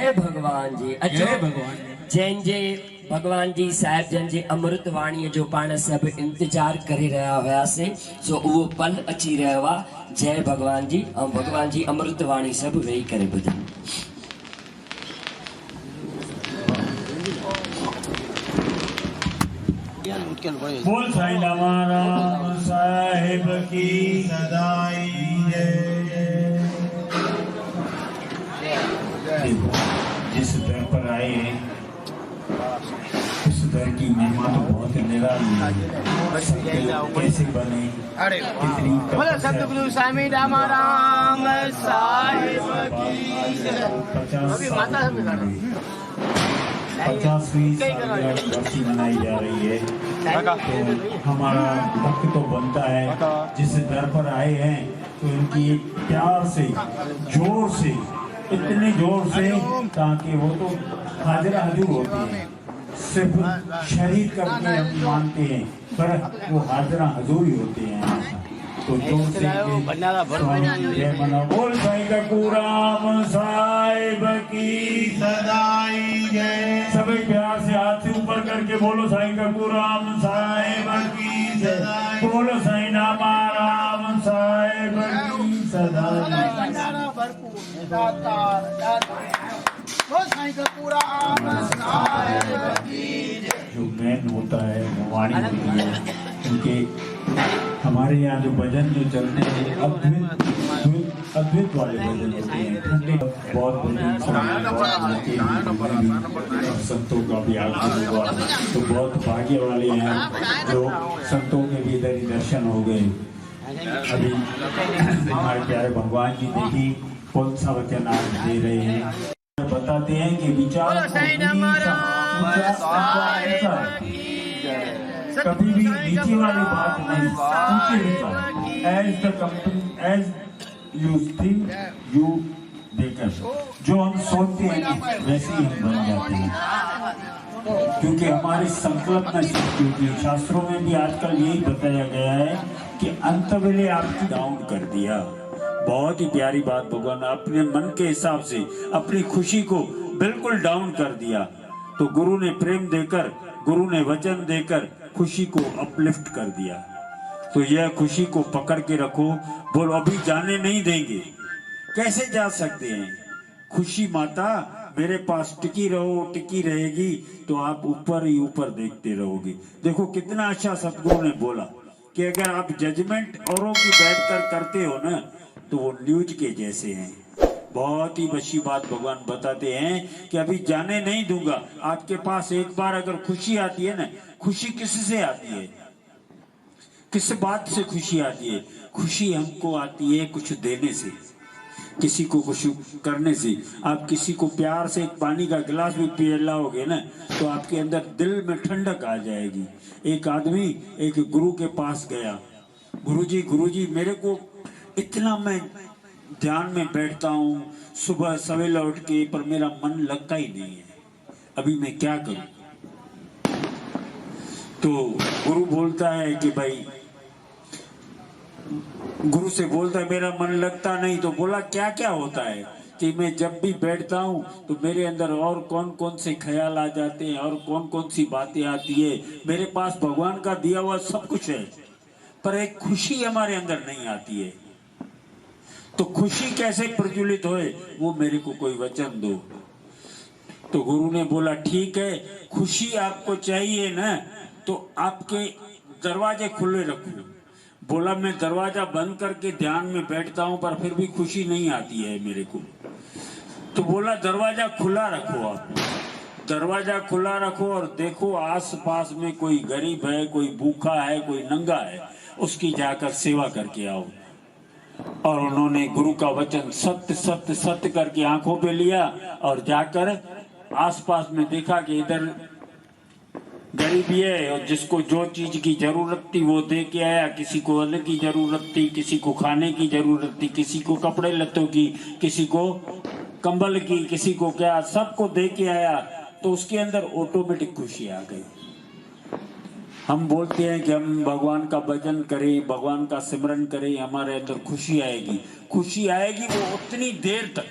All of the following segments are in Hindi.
जय भगवान जी। जय भगवान जैन जे भगवान जी साहिब जन जे अमृत वाणी जो पाण सब इंतजार करे रहा हुआसीं, सो वो पल अची रहियो आहे। जय भगवान जी। ऐं भगवान जी अमृत वाणी सब वेही करे ॿुधनि। बोल साईं राम साहिब की सदाई जय। जिस दर पर आए हैं उस दर की महिमा तो बहुत निराली है। कैसे बने बोलो सतगुरु स्वामी राम साहिब की। अभी माता से 50वीं वर्षी मनाई जा रही है। तो हमारा हक तो बनता है, जिस दर पर आए हैं तो इनकी प्यार से, जोर से, इतने जोर से ताकि वो तो हाजिर हजूर होती है। सिर्फ शरीर करके हम मानते हैं, पर वो हाजिरा हजूर ही होते हैं। तो जोर से जय मना। बोल साईं कपूराम साहिब की सदाई जय। सभी प्यार से हाथ से ऊपर करके बोलो साईं कपूराम साहिब की सदाई। बोलो साईं राम साहिब की सदाई। जो मेन होता है वो वाणी होती है, क्योंकि हमारे यहाँ जो भजन जो चलते हैं अद्भुत वाले भजन होते हैं। ठंडे बहुत भजन संतों का भी आगमन हुआ, तो बहुत भाग्य वाले हैं जो संतों के भी इधर ही दर्शन हो गए। अभी हमारे प्यारे भगवान जी देखिए कौन सा वचन आज दे रहे हैं। बताते हैं कि विचार कभी भी नीचे वाली बात नहीं, ऊंचे विचार। As the company as you think you become. जो हम सोचते हैं वैसे ही हम बन जाते हैं, क्योंकि हमारे संकल्प में, क्योंकि शास्त्रों में भी आजकल यही बताया गया है कि अंत वेले आपकी डाउन कर दिया। बहुत ही प्यारी बात, भगवान अपने मन के हिसाब से अपनी खुशी को बिल्कुल डाउन कर दिया। तो गुरु ने प्रेम देकर, गुरु ने वचन देकर खुशी को अपलिफ्ट कर दिया। तो यह खुशी को पकड़ के रखो। बोलो अभी जाने नहीं देंगे। कैसे जा सकते हैं? खुशी माता मेरे पास टिकी रहो, टिकी रहेगी तो आप ऊपर ही ऊपर देखते रहोगे। देखो कितना अच्छा सतगुरु ने बोला कि अगर आप जजमेंट औरों की बैठकर करते हो ना, तो वो न्यूज के जैसे हैं। बहुत ही अच्छी बात भगवान बताते हैं कि अभी जाने नहीं दूंगा। आपके पास एक बार अगर खुशी आती है ना, खुशी किससे आती है? किस बात से खुशी आती है? खुशी हमको आती है कुछ देने से, किसी को कुछ करने से। आप किसी को प्यार से एक पानी का गिलास भी पिलाओगे ना, तो आपके अंदर दिल में ठंडक आ जाएगी। एक आदमी एक गुरु के पास गया, गुरुजी मेरे को इतना, मैं ध्यान में बैठता हूँ सुबह सवेला उठ के, पर मेरा मन लगता ही नहीं है, अभी मैं क्या करूं? तो गुरु बोलता है कि भाई, गुरु से बोलता है मेरा मन लगता नहीं। तो बोला क्या क्या होता है? कि मैं जब भी बैठता हूँ तो मेरे अंदर और कौन कौन से ख्याल आ जाते हैं और कौन कौन सी बातें आती है। मेरे पास भगवान का दिया हुआ सब कुछ है, पर एक खुशी हमारे अंदर नहीं आती है। तो खुशी कैसे प्रज्वलित होए, वो मेरे को कोई वचन दो। तो गुरु ने बोला ठीक है, खुशी आपको चाहिए ना, तो आपके दरवाजे खुले रखो। बोला मैं दरवाजा बंद करके ध्यान में बैठता हूं, पर फिर भी खुशी नहीं आती है मेरे को। तो बोला दरवाजा खुला रखो। आप दरवाजा खुला रखो और देखो आस पास में कोई गरीब है, कोई भूखा है, कोई नंगा है, उसकी जाकर सेवा करके आओ। और उन्होंने गुरु का वचन सत्य सत्य सत्य करके आंखों पे लिया और जाकर आसपास में देखा कि इधर गरीबी है और जिसको जो चीज की जरूरत थी वो दे के आया। किसी को अन्न की जरूरत थी, किसी को खाने की जरूरत थी, किसी को कपड़े लत्तों की, किसी को कंबल की, किसी को क्या, सबको दे के आया। तो उसके अंदर ऑटोमेटिक खुशी आ गई। हम बोलते हैं कि हम भगवान का भजन करें, भगवान का सिमरन करें, हमारे अंदर खुशी आएगी। खुशी आएगी वो उतनी देर तक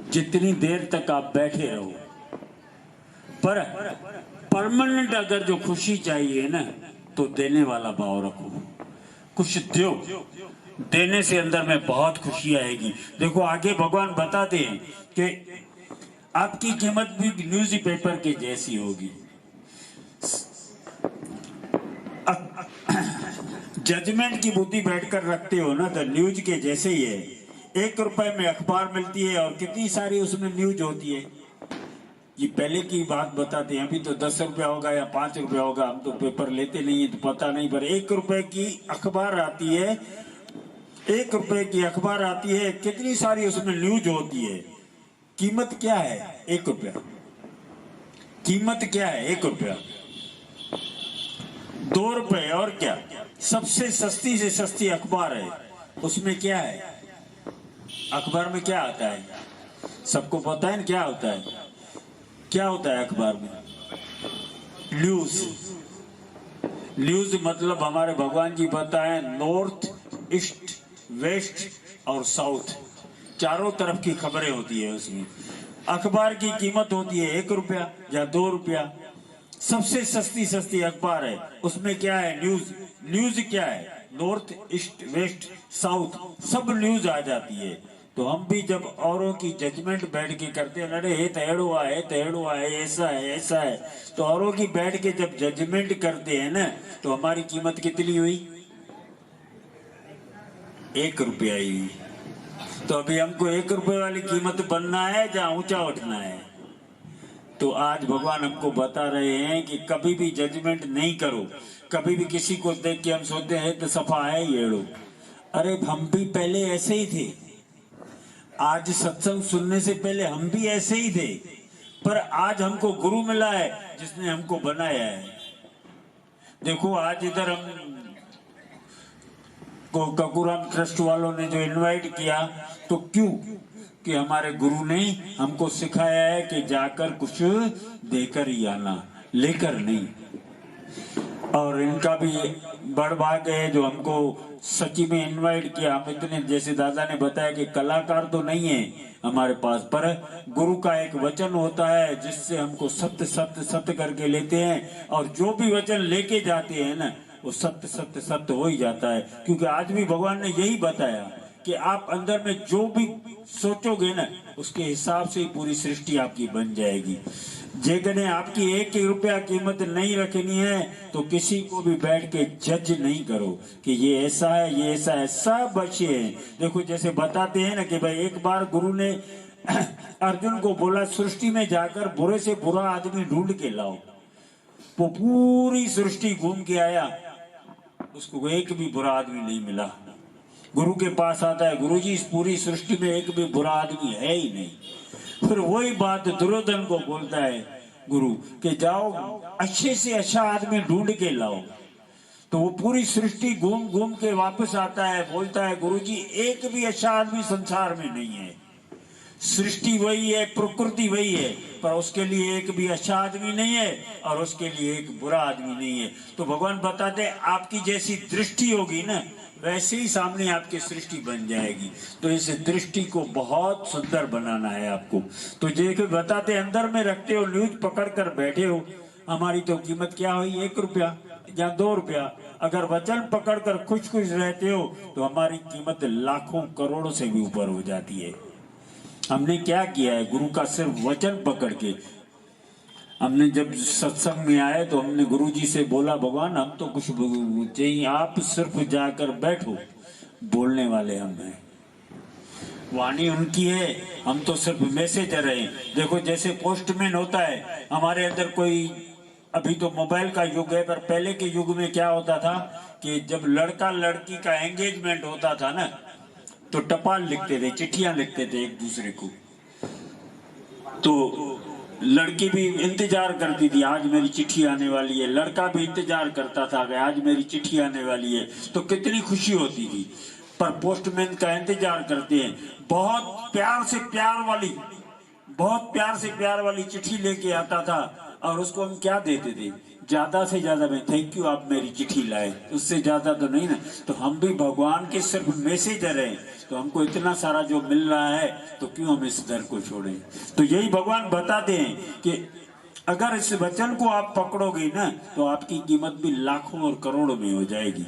जितनी देर तक आप बैठे रहो, पर परमानेंट अगर जो खुशी चाहिए ना, तो देने वाला भाव रखो, कुछ दो। देने से अंदर में बहुत खुशी आएगी। देखो आगे भगवान बताते हैं कि आपकी कीमत भी न्यूज पेपर के जैसी होगी। जजमेंट की बुद्धि बैठकर रखते हो ना, तो न्यूज के जैसे ही है। 1 रुपए में अखबार मिलती है और कितनी सारी उसमें न्यूज होती है। ये पहले की बात बताते हैं, अभी तो 10 रुपया होगा या 5 रुपया होगा, हम तो पेपर लेते नहीं है तो पता नहीं, पर 1 रुपए की अखबार आती है। 1 रुपए की अखबार आती है, कितनी सारी उसमें न्यूज होती है। कीमत क्या है? 1 रुपया। कीमत क्या है? 1 रुपया। 2 रुपए और क्या? सबसे सस्ती से सस्ती अखबार है, उसमें क्या है? अखबार में क्या आता है? सबको पता है ना क्या होता है? क्या होता है अखबार में? न्यूज। न्यूज मतलब हमारे भगवान जी बताएं, नॉर्थ, ईस्ट, वेस्ट और साउथ, चारों तरफ की खबरें होती है उसमें। अखबार की कीमत होती है 1 रुपया या 2 रुपया। सबसे सस्ती सस्ती अखबार है, उसमें क्या है? न्यूज। न्यूज क्या है? नॉर्थ, ईस्ट, वेस्ट, साउथ, सब न्यूज आ जाती है। तो हम भी जब औरों की जजमेंट बैठ के करते हैं, अरे ये तैड़ुआ है, तैड़ुआ है, ऐसा है, ऐसा है, तो औरों की बैठ के जब जजमेंट करते हैं ना, तो हमारी कीमत कितनी हुई? 1 रुपया ही। तो अभी हमको 1 रुपये वाली कीमत बनना है या ऊंचा उठना है? तो आज भगवान हमको बता रहे हैं कि कभी भी जजमेंट नहीं करो। कभी भी किसी को देख के हम सोचते हैं तो सफा है येड़ो, अरे हम भी पहले ऐसे ही थे। आज सत्संग सुनने से पहले हम भी ऐसे ही थे, पर आज हमको गुरु मिला है जिसने हमको बनाया है। देखो आज इधर हम को ककुराम ट्रस्ट वालों ने जो इनवाइट किया, तो क्यों? कि हमारे गुरु ने हमको सिखाया है कि जाकर कुछ देकर ही आना, लेकर नहीं। और इनका भी बड़ भाग्य है जो हमको सची में इनवाइट किया। हम इतने, जैसे दादा ने बताया कि कलाकार तो नहीं है हमारे पास, पर गुरु का एक वचन होता है जिससे हमको सत्य सत्य सत्य करके लेते हैं, और जो भी वचन लेके जाते हैं ना, वो सत्य सत्य सत्य हो ही जाता है। क्योंकि आज भी भगवान ने यही बताया कि आप अंदर में जो भी सोचोगे ना, उसके हिसाब से ही पूरी सृष्टि आपकी बन जाएगी। जेकने आपकी 1 रुपया कीमत नहीं रखनी है, तो किसी को भी बैठ के जज नहीं करो कि ये ऐसा है, ये ऐसा है, सब अच्छे हैं। देखो जैसे बताते हैं ना कि भाई एक बार गुरु ने अर्जुन को बोला, सृष्टि में जाकर बुरे से बुरा आदमी ढूंढ के लाओ। वो पूरी सृष्टि घूम के आया, उसको एक भी बुरा आदमी नहीं मिला। गुरु के पास आता है, गुरु जी इस पूरी सृष्टि में एक भी बुरा आदमी है ही नहीं। फिर वही बात दुर्योधन को बोलता है गुरु कि जाओ अच्छे से अच्छा आदमी ढूंढ के लाओ। तो वो पूरी सृष्टि घूम घूम के वापस आता है, बोलता है गुरु जी एक भी अच्छा आदमी संसार में नहीं है। सृष्टि वही है, प्रकृति वही है, पर उसके लिए एक भी अच्छा आदमी नहीं है और उसके लिए एक बुरा आदमी नहीं है। तो भगवान बताते हैं आपकी जैसी दृष्टि होगी ना, वैसे ही सामने आपकी सृष्टि बन जाएगी। तो इस दृष्टि को बहुत सुंदर बनाना है आपको। तो जैसे बताते अंदर में रखते हो, न्यूज पकड़ कर बैठे हो, हमारी तो कीमत क्या हुई? 1 रुपया या 2 रुपया। अगर वचन पकड़ कर खुश खुश रहते हो तो हमारी कीमत लाखों करोड़ों से भी ऊपर हो जाती है। हमने क्या किया है? गुरु का सिर्फ वचन पकड़ के हमने जब सत्संग में आए तो हमने गुरुजी से बोला, भगवान हम तो कुछ चाहिए, आप सिर्फ जाकर बैठो, बोलने वाले हम हैं, वाणी उनकी है, हम तो सिर्फ मैसेजर हैं। देखो जैसे पोस्टमैन होता है, हमारे अंदर कोई, अभी तो मोबाइल का युग है, पर पहले के युग में क्या होता था कि जब लड़का लड़की का एंगेजमेंट होता था ना, तो टपाल लिखते थे, चिट्ठियां लिखते थे एक दूसरे को। तो लड़की भी इंतजार करती थी, आज मेरी चिट्ठी आने वाली है। लड़का भी इंतजार करता था कि आज मेरी चिट्ठी आने वाली है। तो कितनी खुशी होती थी। पर पोस्टमैन का इंतजार करते हैं, बहुत प्यार से प्यार वाली चिट्ठी लेके आता था, और उसको हम क्या देते थे? ज्यादा से ज्यादा मैं थैंक यू आप मेरी चिट्ठी लाए, उससे ज्यादा तो नहीं ना। तो हम भी भगवान के सिर्फ मैसेजर हैं, तो हमको इतना सारा जो मिल रहा है तो क्यों हम इस दर को छोड़ें। तो यही भगवान बताते हैं कि अगर इस वचन को आप पकड़ोगे ना तो आपकी कीमत भी लाखों और करोड़ों में हो जाएगी।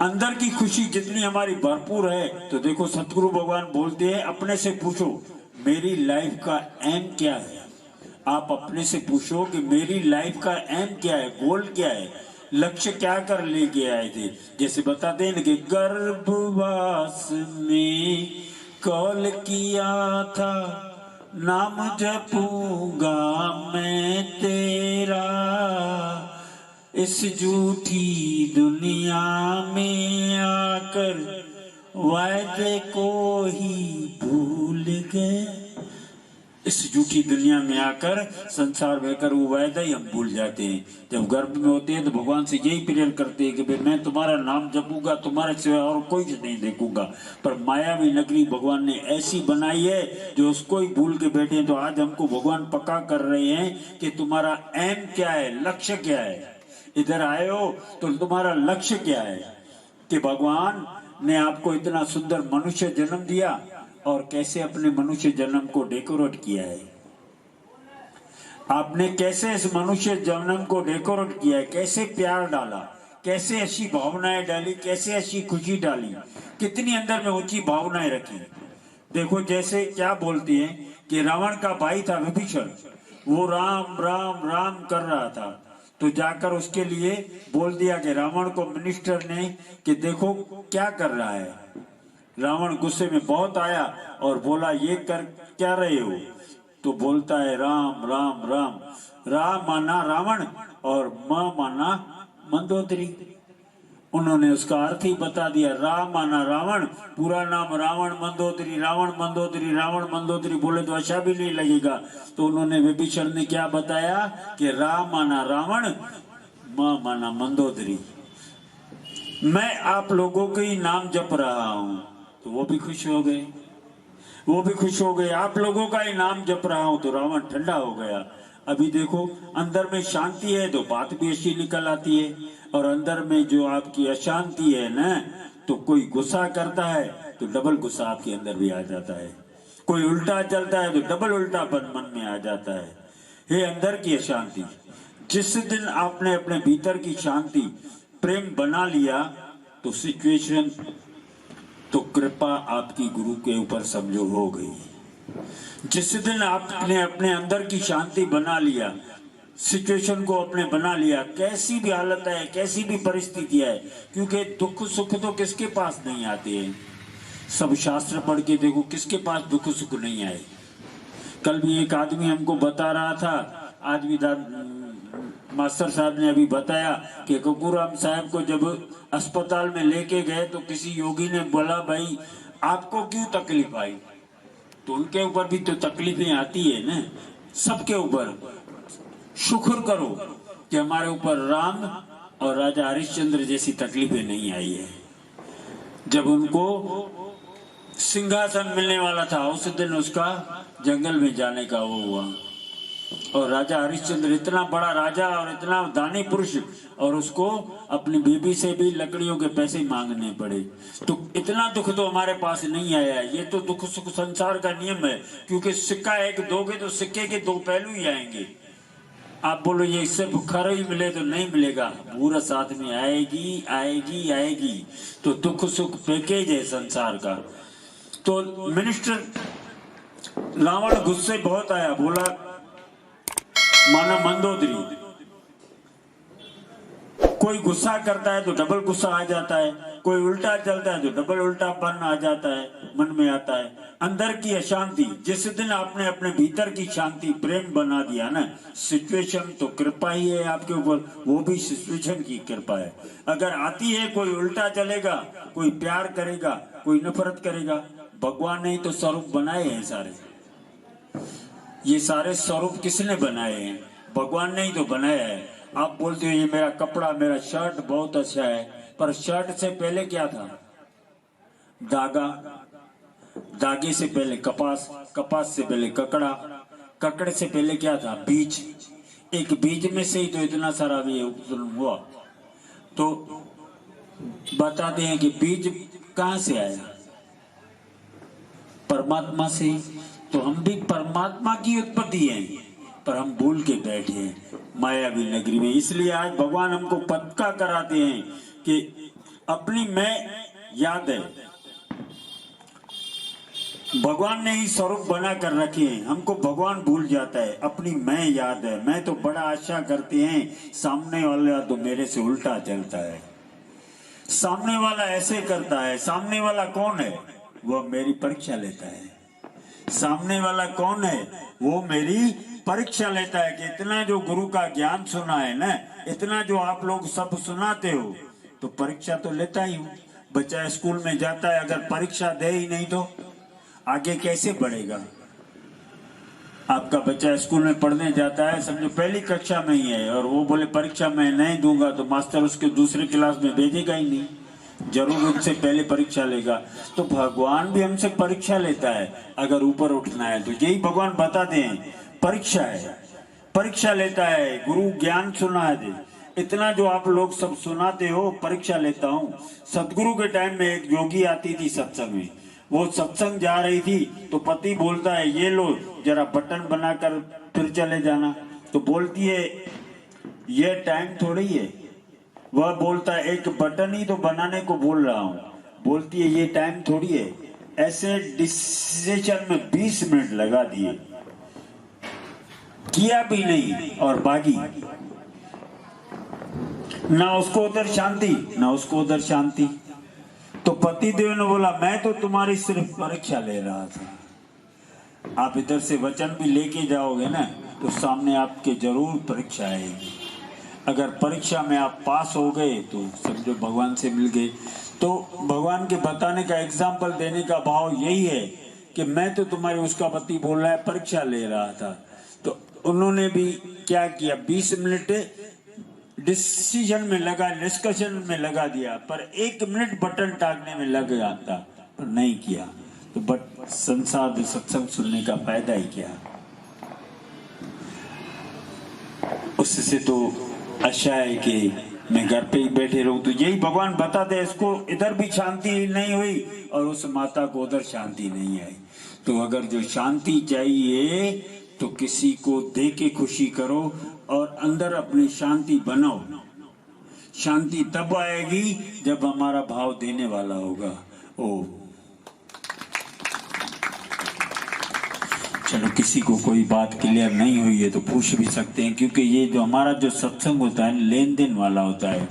अंदर की खुशी जितनी हमारी भरपूर है, तो देखो सतगुरु भगवान बोलते हैं अपने से पूछो मेरी लाइफ का एम क्या है। आप अपने से पूछो कि मेरी लाइफ का एम क्या है, गोल क्या है, लक्ष्य क्या कर लेके आए थे। जैसे बताते हैं कि गर्भवास में कॉल किया था, नाम जपूंगा मैं तेरा, इस झूठी दुनिया में आकर वायदे को ही भूल गए। इस झूठी दुनिया में आकर संसार बहकर वो वायदा ही हम भूल जाते हैं। जब गर्भ में होते हैं तो भगवान से यही प्रेयर करते हैं कि भाई मैं तुम्हारा नाम जपूंगा, तुम्हारे सिवा और कोई नहीं देखूंगा। पर मायावी नगरी भगवान ने ऐसी बनाई है जो उसको ही भूल के बैठे हैं। तो आज हमको भगवान पक्का कर रहे हैं कि तुम्हारा एम क्या है, लक्ष्य क्या है। इधर आए हो तो तुम्हारा लक्ष्य क्या है, कि भगवान ने आपको इतना सुंदर मनुष्य जन्म दिया और कैसे अपने मनुष्य जन्म को डेकोरेट किया है। आपने कैसे इस मनुष्य जन्म को डेकोरेट किया है, कैसे प्यार डाला, कैसे अच्छी भावनाएं डाली, कैसे अच्छी खुशी डाली, कितनी अंदर में ऊंची भावनाएं रखी। देखो जैसे क्या बोलते हैं कि रावण का भाई था विभीषण, वो राम राम राम कर रहा था, तो जाकर उसके लिए बोल दिया कि रावण को मिनिस्टर ने कि देखो क्या कर रहा है। रावण गुस्से में बहुत आया और बोला ये कर क्या रहे हो। तो बोलता है राम राम राम, राम माना रावण और मां माना मंदोदरी। उन्होंने उसका अर्थ ही बता दिया, राम माना रावण, पूरा नाम रावण मंदोदरी, रावण मंदोदरी, रावण मंदोदरी बोले तो अच्छा भी नहीं लगेगा। तो उन्होंने विभीषण ने क्या बताया कि राम माना रावण, मां माना मंदोदरी, मैं आप लोगों के ही नाम जप रहा हूं। तो वो भी खुश हो गए, वो भी खुश हो गए, आप लोगों का ही नाम जप रहा हूं। तो रावण ठंडा हो गया। अभी देखो अंदर में शांति है तो बात भी अच्छी निकल आती है, और अंदर में जो आपकी अशांति है ना, तो कोई गुस्सा करता है तो डबल गुस्सा आपके अंदर भी आ जाता है, कोई उल्टा चलता है तो डबल उल्टापन मन में आ जाता है। ये अंदर की अशांति। जिस दिन आपने अपने भीतर की शांति प्रेम बना लिया तो सिचुएशन तो कृपा आपकी गुरु के ऊपर समझो हो गई। जिस दिन आपने अपने अंदर की शांति बना लिया, सिचुएशन को अपने बना लिया, कैसी भी हालत है, कैसी भी परिस्थिति है, क्योंकि दुख सुख तो किसके पास नहीं आते हैं। सब शास्त्र पढ़ के देखो किसके पास दुख सुख नहीं आए। कल भी एक आदमी हमको बता रहा था, आज भी मास्टर साहब ने अभी बताया कि कपूराम साहब को जब अस्पताल में लेके गए तो किसी योगी ने बोला भाई आपको क्यों तकलीफ आई। तो उनके ऊपर भी तो तकलीफें आती है ना, सबके ऊपर। शुक्र करो कि हमारे ऊपर राम और राजा हरिश्चंद्र जैसी तकलीफें नहीं आई है। जब उनको सिंहासन मिलने वाला था उस दिन उसका जंगल में जाने का वो हुआ, और राजा हरिश्चंद्र इतना बड़ा राजा और इतना दानी पुरुष, और उसको अपनी बीबी से भी लकड़ियों के पैसे मांगने पड़े। तो इतना दुख तो हमारे पास नहीं आया है। ये तो दुख सुख संसार का नियम है, क्योंकि सिक्का एक दोगे तो सिक्के के दो पहलू ही आएंगे। आप बोलो ये इससे बुखार ही मिले तो नहीं मिलेगा, पूरा साथ में आएगी आएगी आएगी। तो दुख सुख पैकेज है संसार का। तो मिनिस्टर रावण गुस्से बहुत आया, बोला माना मंदोदरी। कोई गुस्सा करता है तो डबल गुस्सा आ जाता है, कोई उल्टा चलता है तो डबल उल्टापन आ जाता है, मन में आता है। अंदर की अशांति, जिस दिन आपने अपने भीतर की शांति प्रेम बना दिया ना, सिचुएशन तो कृपा ही है आपके ऊपर, वो भी सिचुएशन की कृपा है। अगर आती है कोई उल्टा चलेगा, कोई प्यार करेगा, कोई नफरत करेगा, भगवान ने ही तो स्वरूप बनाए हैं सारे। ये सारे स्वरूप किसने बनाए हैं? भगवान ने ही तो बनाया है। आप बोलते हो ये मेरा कपड़ा, मेरा शर्ट बहुत अच्छा है, पर शर्ट से पहले क्या था? धागा, धागे से पहले कपास, कपास से पहले ककड़ा, ककड़े से पहले क्या था? बीज। एक बीज में से ही तो इतना सारा भी उपजन हुआ। तो बताते हैं कि बीज कहां से आया? परमात्मा से। तो हम भी परमात्मा की उत्पत्ति हैं, पर हम भूल के बैठे हैं मायावी नगरी में। इसलिए आज भगवान हमको पक्का कराते हैं कि अपनी मैं याद है। भगवान ने ही स्वरूप बना कर रखे हैं, हमको भगवान भूल जाता है, अपनी मैं याद है। मैं तो बड़ा आशा करते हैं, सामने वाला तो मेरे से उल्टा चलता है। सामने वाला ऐसे करता है। सामने वाला कौन है? वो मेरी परीक्षा लेता है। सामने वाला कौन है? वो मेरी परीक्षा लेता है कि इतना जो गुरु का ज्ञान सुना है ना, इतना जो आप लोग सब सुनाते हो, तो परीक्षा तो लेता ही हूँ। बच्चा स्कूल में जाता है, अगर परीक्षा दे ही नहीं तो आगे कैसे बढ़ेगा? आपका बच्चा स्कूल में पढ़ने जाता है, समझो पहली कक्षा में ही है, और वो बोले परीक्षा मैं नहीं दूंगा, तो मास्टर उसके दूसरी क्लास में भेजेगा ही नहीं, जरूर उनसे पहले परीक्षा लेगा। तो भगवान भी हमसे परीक्षा लेता है, अगर ऊपर उठना है तो। यही भगवान बताते हैं, परीक्षा है, परीक्षा लेता है। गुरु ज्ञान सुना है, इतना जो आप लोग सब सुनाते हो, परीक्षा लेता हूँ। सतगुरु के टाइम में एक योगी आती थी सत्संग में, वो सत्संग जा रही थी, तो पति बोलता है ये लो जरा बटन बनाकर फिर चले जाना। तो बोलती है ये टाइम थोड़ी है। वह बोलता है एक बटन ही तो बनाने को बोल रहा हूँ। बोलती है ये टाइम थोड़ी है। ऐसे डिसीजन में 20 मिनट लगा दिए, किया भी नहीं और भागी। ना उसको उधर शांति, ना उसको उधर शांति। तो पतिदेव ने बोला मैं तो तुम्हारी सिर्फ परीक्षा ले रहा था। आप इधर से वचन भी लेके जाओगे ना, तो सामने आपके जरूर परीक्षा आएगी। अगर परीक्षा में आप पास हो गए तो समझो भगवान से मिल गए। तो भगवान के बताने का एग्जाम्पल देने का भाव यही है कि मैं तो तुम्हारी, उसका पति बोल रहा है परीक्षा ले रहा था, तो उन्होंने भी क्या किया, 20 मिनट डिसीजन में लगा, डिस्कशन में लगा दिया, पर 1 मिनट बटन टांगने में लग जाता, पर नहीं किया। तो बट संसार में सत्संग सुनने का फायदा ही क्या? उससे तो अच्छा है कि मैं घर पे ही बैठे रहूं। तो यही भगवान बताते हैं, इसको इधर भी शांति नहीं हुई और उस माता को उधर शांति नहीं आई। तो अगर जो शांति चाहिए तो किसी को दे के खुशी करो और अंदर अपनी शांति बनाओ। शांति तब आएगी जब हमारा भाव देने वाला होगा। ओ चलो, किसी को कोई बात क्लियर नहीं हुई है तो पूछ भी सकते हैं, क्योंकि ये जो हमारा जो सत्संग होता है लेन देन वाला होता है।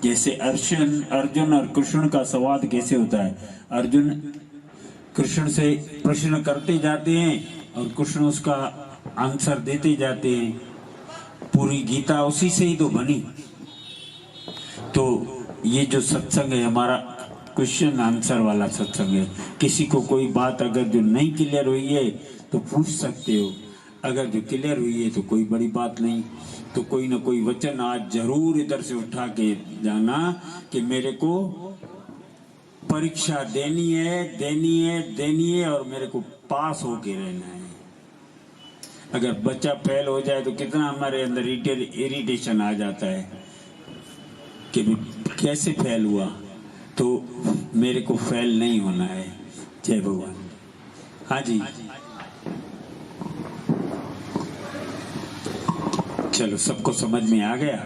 जैसे अर्जुन और कृष्ण का संवाद कैसे होता है, अर्जुन कृष्ण से प्रश्न करते जाते हैं और कृष्ण उसका आंसर देते जाते हैं। पूरी गीता उसी से ही तो बनी। तो ये जो सत्संग है हमारा क्वेश्चन आंसर वाला सत्संग है। किसी को कोई बात अगर जो नहीं क्लियर हुई है तो पूछ सकते हो, अगर जो क्लियर हुई है तो कोई बड़ी बात नहीं। तो कोई ना कोई वचन आज जरूर इधर से उठा के जाना कि मेरे को परीक्षा देनी है और मेरे को पास होके रहना है। अगर बच्चा फेल हो जाए तो कितना हमारे अंदर इरिटेशन आ जाता है कि कैसे फेल हुआ। तो मेरे को फेल नहीं होना है। जय भगवान। हाँ जी, चलो, सबको समझ में आ गया।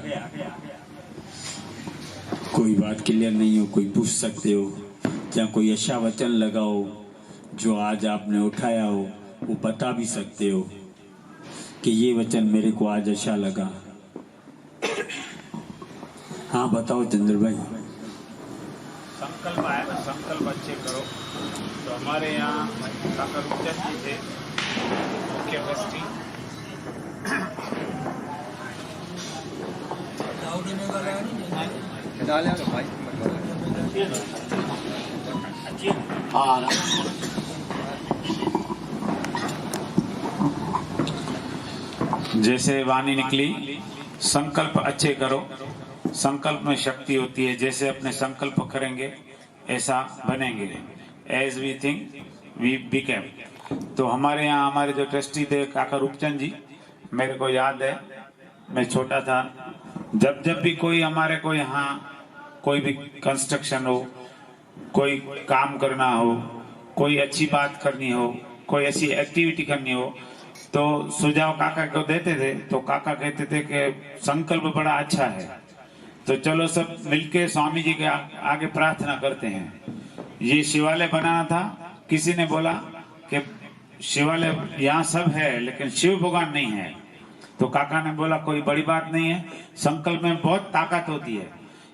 कोई बात क्लियर नहीं हो, कोई पूछ सकते हो, या कोई ऐसा वचन लगाओ जो आज आपने उठाया हो, वो बता भी सकते हो कि ये वचन मेरे को आज अच्छा लगा। हाँ बताओ चंद्र भाई। संकल्प आया ना, संकल्प अच्छे करो। तो हमारे यहाँ काका गुप्ता जी थे मुख्य ट्रस्टी। जैसे वाणी निकली, संकल्प अच्छे करो। संकल्प में शक्ति होती है। जैसे अपने संकल्प करेंगे ऐसा बनेंगे। As we think we became. तो हमारे यहाँ हमारे जो ट्रस्टी थे काका रूपचंद जी, मेरे को याद है मैं छोटा था, जब जब भी कोई हमारे को यहाँ कोई भी कंस्ट्रक्शन हो, कोई काम करना हो, कोई अच्छी बात करनी हो, कोई ऐसी एक्टिविटी करनी हो, तो सुझाव काका को देते थे। तो काका कहते थे कि संकल्प बड़ा अच्छा है, तो चलो सब मिलके स्वामी जी के आगे प्रार्थना करते हैं। ये शिवालय बनाना था, किसी ने बोला कि शिवालय यहाँ सब है लेकिन शिव भगवान नहीं है। तो काका ने बोला कोई बड़ी बात नहीं है, संकल्प में बहुत ताकत होती है,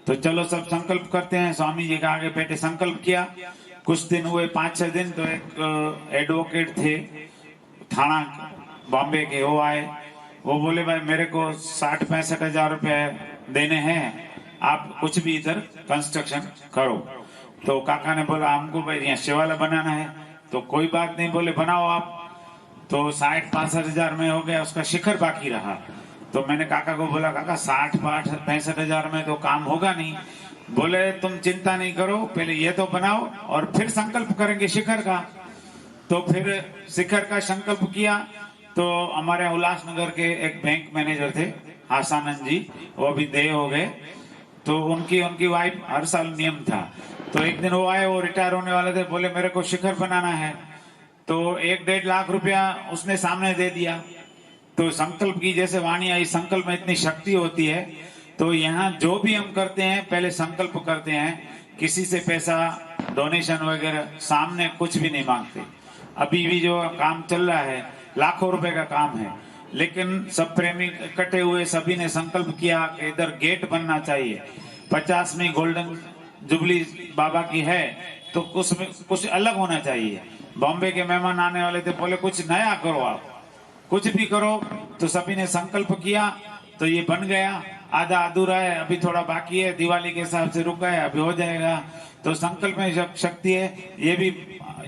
तो चलो सब संकल्प करते हैं। स्वामी जी के आगे बैठे संकल्प किया। कुछ दिन हुए, 5-6 दिन, तो एक एडवोकेट थे थाना बॉम्बे के, वो आए। वो बोले भाई मेरे को 60-65 हजार रुपए देने हैं, आप कुछ भी इधर कंस्ट्रक्शन करो। तो काका ने बोला हमको भाई यहाँ शिवालय बनाना है। तो कोई बात नहीं, बोले बनाओ आप। तो 60-65 हजार में हो गया, उसका शिखर बाकी रहा। तो मैंने काका को बोला काका 60-65 हजार में तो काम होगा नहीं। बोले तुम चिंता नहीं करो, पहले ये तो बनाओ और फिर संकल्प करेंगे शिखर का। तो फिर शिखर का संकल्प किया। तो हमारे उल्लासनगर के एक बैंक मैनेजर थे आसानंद जी, वो अभी देह हो गए। तो उनकी वाइफ, हर साल नियम था। तो एक दिन वो आए, वो रिटायर होने वाले थे, बोले मेरे को शिखर बनाना है। तो 1-1.5 लाख रुपया उसने सामने दे दिया। तो संकल्प की जैसे वाणी आई, संकल्प में इतनी शक्ति होती है। तो यहाँ जो भी हम करते हैं पहले संकल्प करते हैं, किसी से पैसा डोनेशन वगैरह सामने कुछ भी नहीं मांगते। अभी भी जो काम चल रहा है लाखों रुपए का काम है, लेकिन सब प्रेमी इकट्ठे हुए, सभी ने संकल्प किया कि इधर गेट बनना चाहिए। 50वीं गोल्डन जुबली बाबा की है तो कुछ अलग होना चाहिए। बॉम्बे के मेहमान आने वाले थे, बोले कुछ नया करो, आप कुछ भी करो। तो सभी ने संकल्प किया, तो ये बन गया। आधा अधूरा है, अभी थोड़ा बाकी है, दिवाली के हिसाब से रुका है, अभी हो जाएगा। तो संकल्प में शक्ति है। ये भी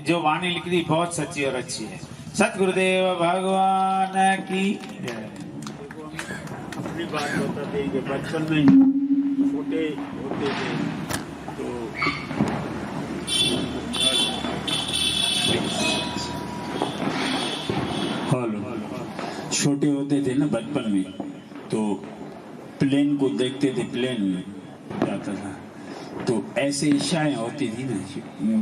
जो वाणी लिख दी बहुत सच्ची और अच्छी है। सतगुरुदेव भगवान की जय। अपनी बात बताते हैं कि बचपन में छोटे होते थे तो छोटे होते थे ना बचपन में, तो प्लेन को देखते थे, प्लेन में जाता था तो ऐसे इच्छाएं होती थी ना,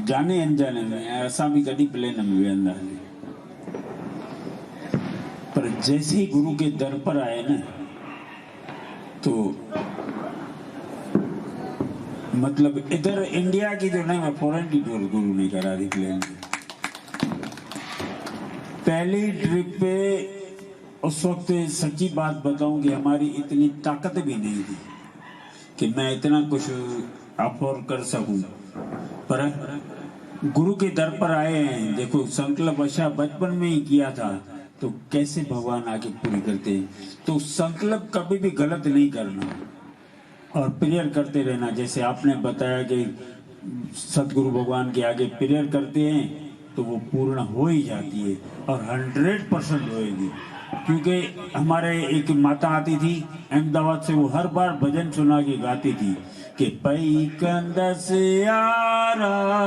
जाने अनजाने में ऐसा भी कभी प्लेन में वेंदा है। पर जैसे ही गुरु के दर पर आए ना, तो मतलब इधर इंडिया की जो नहीं, मैं फॉरेन की टूर गुरु ने करा दी प्लेन की। पहली ट्रिप पे उस वक्त सच्ची बात बताऊं कि हमारी इतनी ताकत भी नहीं थी कि मैं इतना कुछ अफोर्ड कर सकूं, पर गुरु के दर पर आए हैं। देखो संकल्प अच्छा बचपन में ही किया था, तो कैसे भगवान आगे पूरी करते हैं। तो संकल्प कभी भी गलत नहीं करना और प्रेयर करते रहना। जैसे आपने बताया कि सतगुरु भगवान के आगे प्रेयर करते हैं तो वो पूर्ण हो ही जाती है और 100% होएगी। क्योंकि हमारे एक माता आती थी अहमदाबाद से, वो हर बार भजन सुना के गाती थी कि पई कंदस आराधना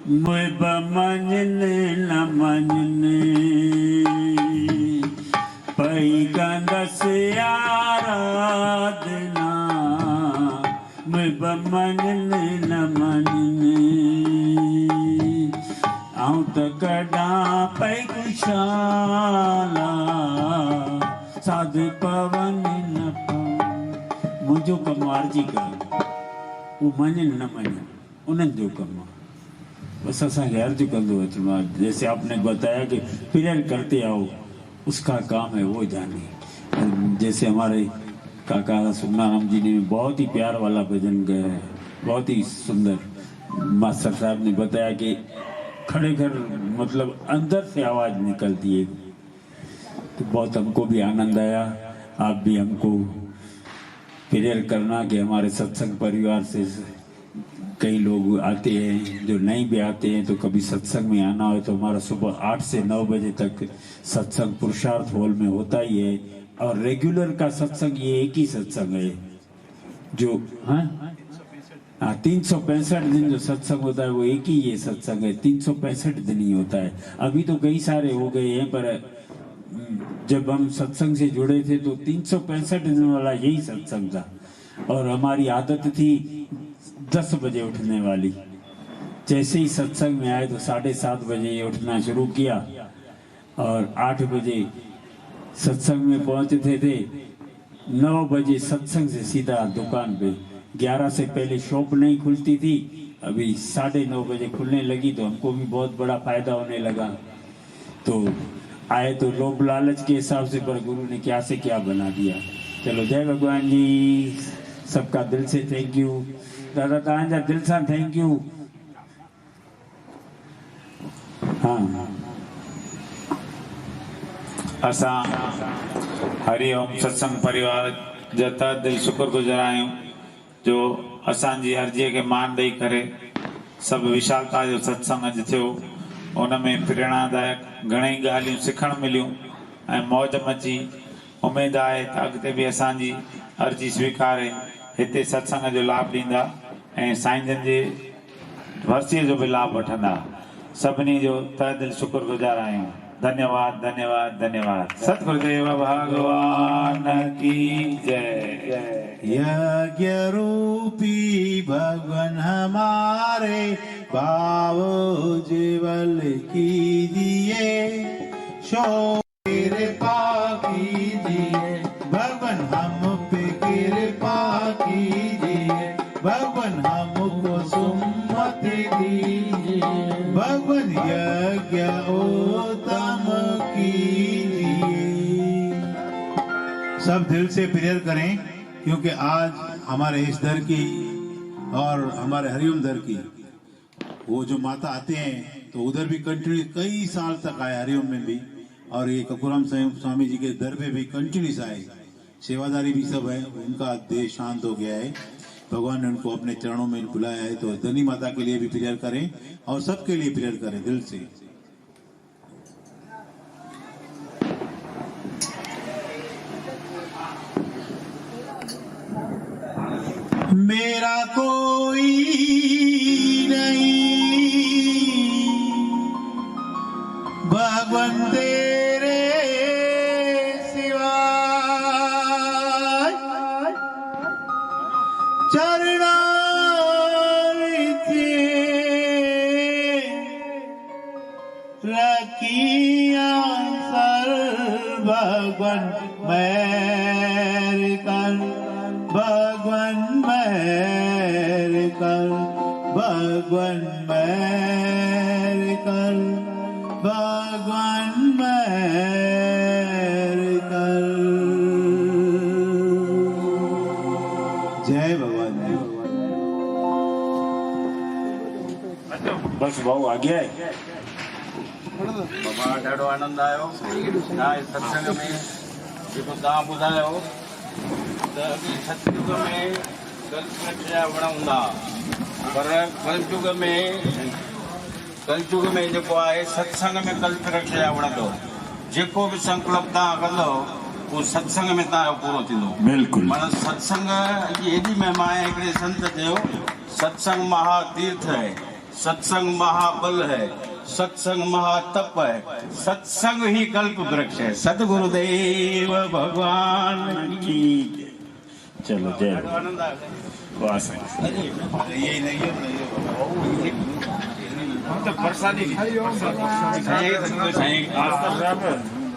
मुब मंजने न मंजने, पई कंदस आराधना मुब मंजने न मंजने, आऊं त कॾा पई कुशाला साध पवन न पवन। मुंहिंजो कमु आरजी कर, वो मञनि न मञनि उन्हनि जो कमु आहे, बस असांखे अर्ज कंदो अचिणो आहे। जैसे आपने बताया कि प्रेयर करते आओ, उसका काम है वो जाने। जैसे हमारे काका सुखनाराम जी ने बहुत ही प्यार वाला भजन गाया है, बहुत ही सुंदर। मास्टर साहब ने बताया कि खड़े घर मतलब अंदर से आवाज निकलती है, तो बहुत हमको भी आनंद आया। आप भी हमको प्रेयर करना कि हमारे सत्संग परिवार से कई लोग आते हैं, जो नहीं भी आते हैं तो कभी सत्संग में आना हो तो हमारा सुबह 8 से 9 बजे तक सत्संग पुरुषार्थ हॉल में होता ही है। और रेगुलर का सत्संग ये एक ही सत्संग है जो 365 दिन जो सत्संग होता है वो एक ही ये सत्संग है, 365 दिन ही होता है। अभी तो कई सारे हो गए हैं, पर जब हम सत्संग से जुड़े थे तो 365 दिन वाला यही सत्संग था, और हमारी आदत थी 10 बजे उठने वाली। जैसे ही सत्संग में आए तो 7:30 बजे उठना शुरू किया, और 8 बजे सत्संग में पहुंचते थे। 9 बजे सत्संग से सीधा दुकान पे। 11 से पहले शॉप नहीं खुलती थी, अभी 9:30 बजे खुलने लगी, तो हमको भी बहुत बड़ा फायदा होने लगा। तो आए तो लोभ लालच के हिसाब से, पर गुरु ने क्या से क्या बना दिया। चलो जय भगवान जी, सबका दिल से थैंक यू। दादा तव्हांजा दिल सां थैंक यू। हाँ, असां हरिओम सत्संग परिवार जा तहे दिल शुक्रगुज़ार आहियूं जो असांजी अर्जीअ खे मान ॾेई करे सभु विशालता जो सत्संग अॼु थियो। उन में प्रेरणादायक घणेई ॻाल्हियूं सिखण मिलियूं ऐं मौज मची। उमेद आहे त अॻिते बि असांजी अर्जी स्वीकारे हिते सत्संग जो लाभ ॾींदा ऐं साईं जन जे वर्सीअ जो बि लाभ वठंदा। सभिनी जो तहे दिल शुक्रगुज़ार आहियूं। धन्यवाद धन्यवाद धन्यवाद। सतगुरुदेव भगवान की जय। यज्ञ रूपी भगवान हमारे भाव जीवल कीजिए, शो कृपा कीजिए भगवान, हम पे कृपा कीजिए भगवान, हमको सुमति दीजिए भगवान, यज्ञ उत्तम कीजिए। सब दिल से प्रेयर करें, क्योंकि आज हमारे इस दर की और हमारे हरिओम दर की वो जो माता आते हैं तो उधर भी कंटिन्यू कई साल तक आए, हरिओम में भी, और ये कपूराम स्वामी जी के दर पे भी कंटिन्यूस आए। सेवादारी भी सब है, उनका देह शांत हो गया है, भगवान ने उनको अपने चरणों में बुलाया है। तो धनी माता के लिए भी प्रेयर करें और सबके लिए प्रेयर करें दिल से। मेरा कोई नहीं भगवान तेरे सिवा, चरणां विच रखियां सर भगवान मेर कर, भगवान मेर कर, भगवान मेर कर, भगवान मेर कर। जय भगवान। बस भाऊ आ गया है। बाबा ॾाढो आनंद आयो तव्हां सत्संग में जेको तव्हां ॿुधायो त अॻे सतयुग में कल्पवृक्ष जा वण हूंदा, पर कलयुग में जेको आहे सत्संग में कल्पवृक्ष जा वण अथव। जेको बि संकल्प तव्हां कंदव उहो सत्संग में तव्हांजो पूरो थींदो। बिल्कुल। माना सत्संग जी एॾी महिमा आहे। हिकिड़े संत चयो सत्संग महातीर्थ है, सत्संग महाबल है, सत्संग महातप है, सत्संग ही कल्प वृक्ष है। सतगुरुदेव भगवान की। चलो जय आनंद आयो। यही नहीं हम तो प्रसादी ये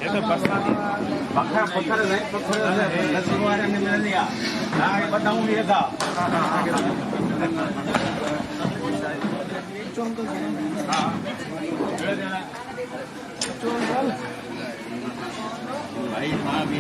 तो प्रसादी पत्थर ने मिल लिया बताऊं ये था। भाई माँ भी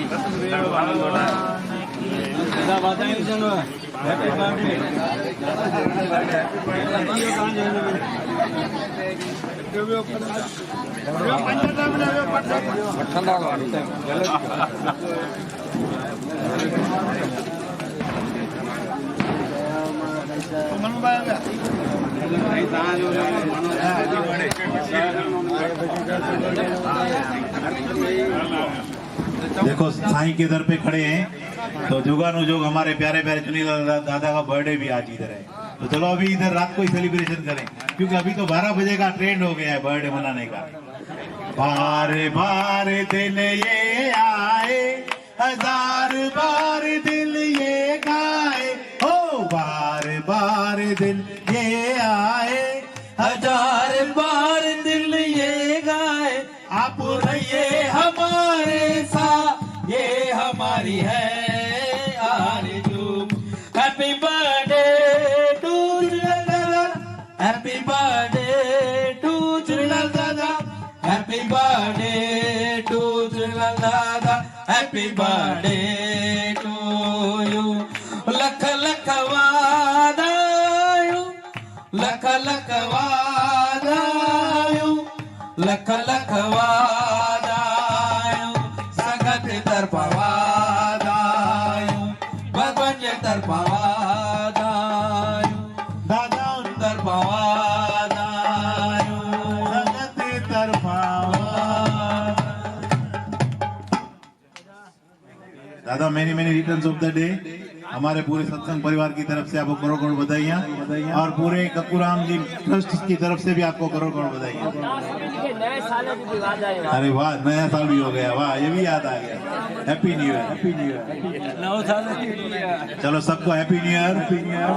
देखो साईं के दर पे खड़े हैं तो जुगानुजोग हमारे प्यारे प्यारे चुनी दादा का बर्थडे भी आज इधर है। तो चलो अभी इधर रात को ही सेलिब्रेशन करें, क्योंकि अभी तो 12 बजे का ट्रेंड हो गया है बर्थडे मनाने का। बार बार दिन ये आए, हजार बार दिल ये गाए, हो बार बार दिल ये आए, हजार बार दिल ये गाए, आप रहिए हमारे साथ, ये हमारी है आरज़ू। हैप्पी बर्थडे टू दादा, हैप्पी बर्थडे टू दादा, हैप्पी बर्थडे टू दादा, हैप्पी बर्थडे टू यू। लख लख वादायूं, लख लख वादायूं, लख लख वादायूं, संगत तरफा वादायूं, भगवान जे तरफा वादायूं, दादा तरफा वादायूं, संगत तरफा। दादा many many returns of the day. हमारे पूरे सत्संग परिवार की तरफ से आपको करोड़ करोड़ बधाइयाँ, और पूरे कपूराम जी ट्रस्ट की तरफ से भी आपको करोड़ करोड़ बधाइयाँ। अरे वाह, नया साल भी हो गया, वाह, ये भी याद आ गया। Happy new year, happy new year. चलो सबको happy new year, happy new year.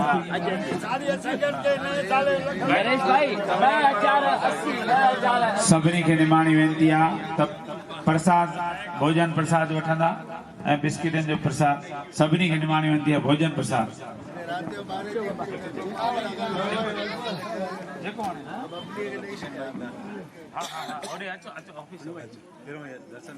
सभिनी खे निमाणी वेनती आहे त प्रसाद भोजन प्रसाद वठंदा ऐं बिस्किटनि जो प्रसाद। सभिनी खे निमाणी वेनती आहे भोजन प्रसाद। दर्शन